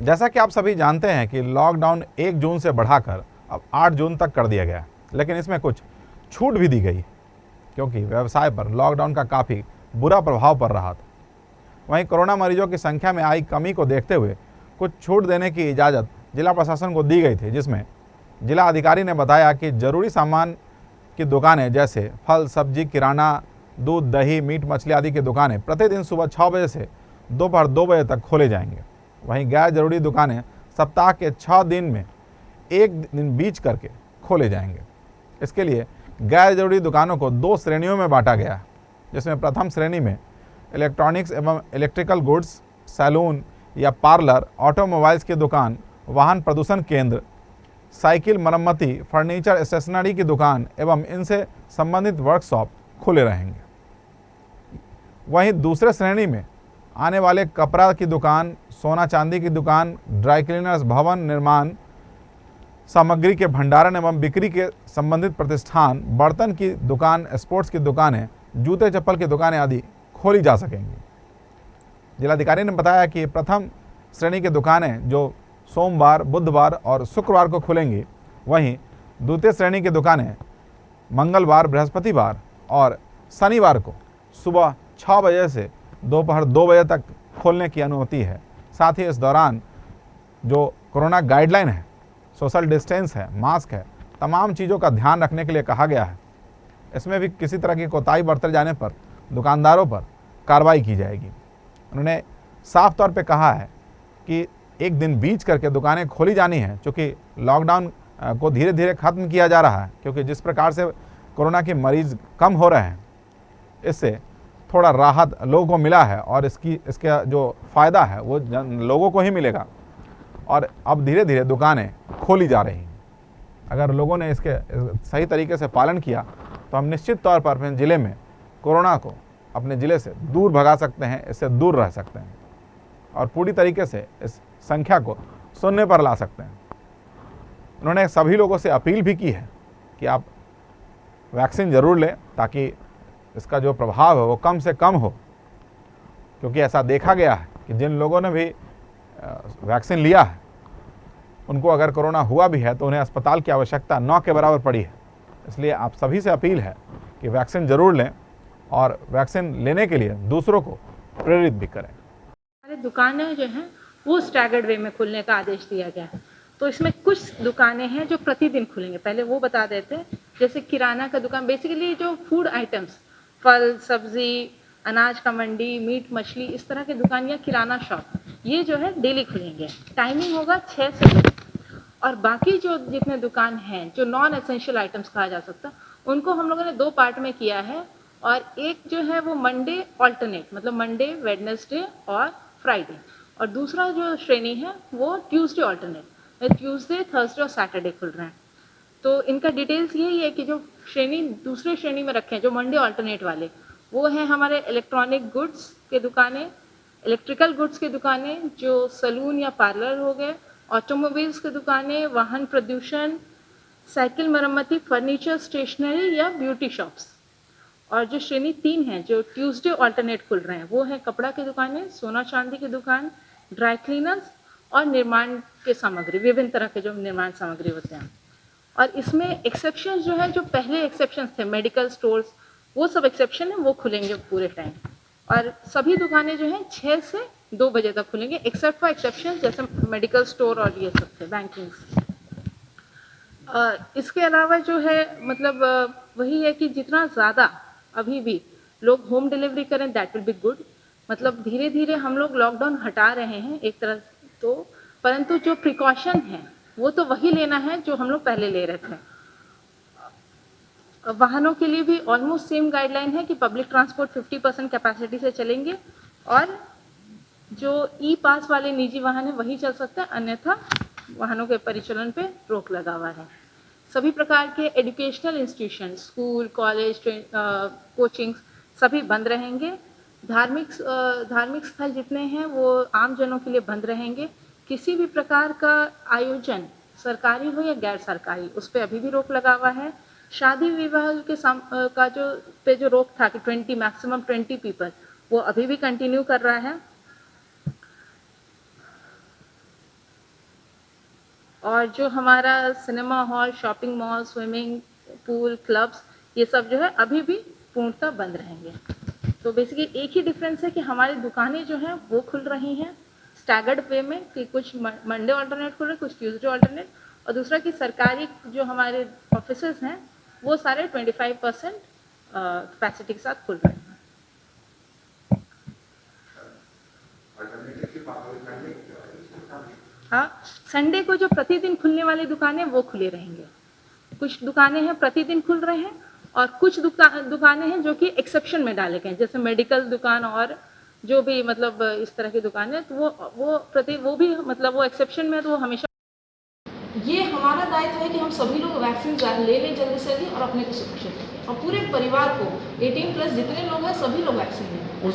जैसा कि आप सभी जानते हैं कि लॉकडाउन 1 जून से बढ़ाकर अब 8 जून तक कर दिया गया, लेकिन इसमें कुछ छूट भी दी गई क्योंकि व्यवसाय पर लॉकडाउन का काफ़ी बुरा प्रभाव पड़ रहा था। वहीं कोरोना मरीजों की संख्या में आई कमी को देखते हुए कुछ छूट देने की इजाज़त जिला प्रशासन को दी गई थी, जिसमें जिला अधिकारी ने बताया कि जरूरी सामान की दुकानें जैसे फल, सब्जी, किराना, दूध, दही, मीट, मछली आदि की दुकानें प्रतिदिन सुबह 6 बजे से दोपहर 2 बजे तक खोले जाएंगे। वहीं गैर जरूरी दुकानें सप्ताह के 6 दिन में 1 दिन बीच करके खोले जाएंगे। इसके लिए गैर जरूरी दुकानों को 2 श्रेणियों में बांटा गया है, जिसमें प्रथम श्रेणी में इलेक्ट्रॉनिक्स एवं इलेक्ट्रिकल गुड्स, सैलून या पार्लर, ऑटोमोबाइल्स की दुकान, वाहन प्रदूषण केंद्र, साइकिल मरम्मती, फर्नीचर, स्टेशनरी की दुकान एवं इनसे संबंधित वर्कशॉप खुले रहेंगे। वहीं दूसरे श्रेणी में आने वाले कपड़ा की दुकान, सोना चांदी की दुकान, ड्राई क्लीनर्स, भवन निर्माण सामग्री के भंडारण एवं बिक्री के संबंधित प्रतिष्ठान, बर्तन की दुकान, स्पोर्ट्स की दुकानें, जूते चप्पल की दुकानें आदि खोली जा सकेंगी। जिलाधिकारी ने बताया कि प्रथम श्रेणी की दुकानें जो सोमवार, बुधवार और शुक्रवार को खुलेंगी, वहीं द्वितीय श्रेणी की दुकानें मंगलवार, बृहस्पतिवार और शनिवार को सुबह 6 बजे से दोपहर 2 बजे तक खोलने की अनुमति है। साथ ही इस दौरान जो कोरोना गाइडलाइन है, सोशल डिस्टेंस है, मास्क है, तमाम चीज़ों का ध्यान रखने के लिए कहा गया है। इसमें भी किसी तरह की कोताही बरते जाने पर दुकानदारों पर कार्रवाई की जाएगी। उन्होंने साफ तौर पे कहा है कि 1 दिन बीच करके दुकानें खोली जानी है, क्योंकि लॉकडाउन को धीरे धीरे ख़त्म किया जा रहा है, क्योंकि जिस प्रकार से कोरोना के मरीज़ कम हो रहे हैं, इससे थोड़ा राहत लोगों को मिला है और इसका जो फ़ायदा है वो लोगों को ही मिलेगा और अब धीरे धीरे दुकानें खोली जा रही हैं। अगर लोगों ने इसके सही तरीके से पालन किया तो हम निश्चित तौर पर अपने ज़िले में कोरोना को अपने ज़िले से दूर भगा सकते हैं, इससे दूर रह सकते हैं और पूरी तरीके से इस संख्या को शून्य पर ला सकते हैं। उन्होंने सभी लोगों से अपील भी की है कि आप वैक्सीन ज़रूर लें ताकि इसका जो प्रभाव है वो कम से कम हो, क्योंकि ऐसा देखा गया है कि जिन लोगों ने भी वैक्सीन लिया है उनको अगर कोरोना हुआ भी है तो उन्हें अस्पताल की आवश्यकता 9 के बराबर पड़ी है। इसलिए आप सभी से अपील है कि वैक्सीन ज़रूर लें और वैक्सीन लेने के लिए दूसरों को प्रेरित भी करें। हमारे दुकानें जो हैं वो स्टैगर्ड वे में खुलने का आदेश दिया गया है। तो इसमें कुछ दुकानें हैं जो प्रतिदिन खुलेंगे, पहले वो बता देते हैं। जैसे किराना का दुकान, बेसिकली जो फूड आइटम्स, फल, सब्जी, अनाज का मंडी, मीट, मछली, इस तरह के दुकान या किराना शॉप, ये जो है डेली खुलेंगे। टाइमिंग होगा 6 से 2। और बाकी जो जितने दुकान हैं जो नॉन एसेंशियल आइटम्स कहा जा सकता, उनको हम लोगों ने 2 पार्ट में किया है। और एक जो है वो मंडे ऑल्टरनेट, मतलब मंडे, वेडनेसडे और फ्राइडे, और दूसरा जो श्रेणी है वो ट्यूसडे ऑल्टरनेट, ट्यूसडे, थर्सडे और सैटरडे खुल रहे हैं। तो इनका डिटेल्स यही है कि जो श्रेणी दूसरे श्रेणी में रखे हैं, जो मंडे ऑल्टरनेट वाले, वो हैं हमारे इलेक्ट्रॉनिक गुड्स के दुकानें, इलेक्ट्रिकल गुड्स की दुकानें, जो सैलून या पार्लर हो गए, ऑटोमोबाइल्स की दुकानें, वाहन प्रदूषण, साइकिल मरम्मती, फर्नीचर, स्टेशनरी या ब्यूटी शॉप्स। और जो श्रेणी 3 है जो ट्यूसडे ऑल्टरनेट खुल रहे हैं, वो है कपड़ा की दुकानें, सोना चांदी की दुकान, ड्राई क्लीनर्स और निर्माण के सामग्री, विभिन्न तरह के जो निर्माण सामग्री होते हैं। और इसमें एक्सेप्शन जो है, जो पहले एक्सेप्शन थे, मेडिकल स्टोर्स, वो सब एक्सेप्शन है, वो खुलेंगे पूरे टाइम। और सभी दुकानें जो हैं 6 से 2 बजे तक खुलेंगे, एक्सेप्ट फॉर एक्सेप्शन जैसे मेडिकल स्टोर और ये सब थे, बैंकिंग। इसके अलावा जो है मतलब वही है कि जितना ज़्यादा अभी भी लोग होम डिलीवरी करें, दैट विल बी गुड। मतलब धीरे धीरे हम लोग लॉकडाउन हटा रहे हैं एक तरह तो, परंतु जो प्रिकॉशन है वो तो वही लेना है जो हम लोग पहले ले रहे थे। वाहनों के लिए भी ऑलमोस्ट सेम गाइडलाइन है कि पब्लिक ट्रांसपोर्ट 50% कैपेसिटी से चलेंगे और जो ई पास वाले निजी वाहन है वही चल सकते हैं, अन्यथा वाहनों के परिचालन पे रोक लगा हुआ है। सभी प्रकार के educational institution, school, college, coachings सभी बंद रहेंगे। धार्मिक स्थल जितने हैं वो आम जनों के लिए बंद रहेंगे। किसी भी प्रकार का आयोजन, सरकारी हो या गैर सरकारी, उस पर अभी भी रोक लगा हुआ है। शादी विवाह के का जो रोक था कि मैक्सिमम 20 पीपल, वो अभी भी कंटिन्यू कर रहा है। और जो हमारा cinema hall, shopping mall, swimming pool, clubs, ये सब जो है अभी भी पूर्णतः बंद रहेंगे। तो बेसिकली एक ही डिफरेंस है कि हमारी दुकानें जो हैं वो खुल रही हैं स्टैगर्ड वे में, कि कुछ मंडे अल्टरनेट खुल रहे, कुछ ट्यूसडे अल्टरनेट, और दूसरा कि सरकारी जो हमारे ऑफिसेज हैं वो सारे 25% कैपेसिटी के साथ खुल रहे हैं। हाँ, संडे को जो प्रतिदिन खुलने वाली दुकानें वो खुली रहेंगे। कुछ दुकानें हैं प्रतिदिन खुल रहे हैं और कुछ दुकानें हैं जो कि एक्सेप्शन में डाले गए हैं, जैसे मेडिकल दुकान और जो भी मतलब इस तरह की दुकानें, तो वो भी मतलब वो एक्सेप्शन में, तो वो हमेशा। ये हमारा दायित्व है कि हम सभी लोग वैक्सीन ले लें जल्दी से जल्दी और अपने को सुरक्षित रखें और पूरे परिवार को 18+ जितने लोग हैं सभी लोग वैक्सीन लें।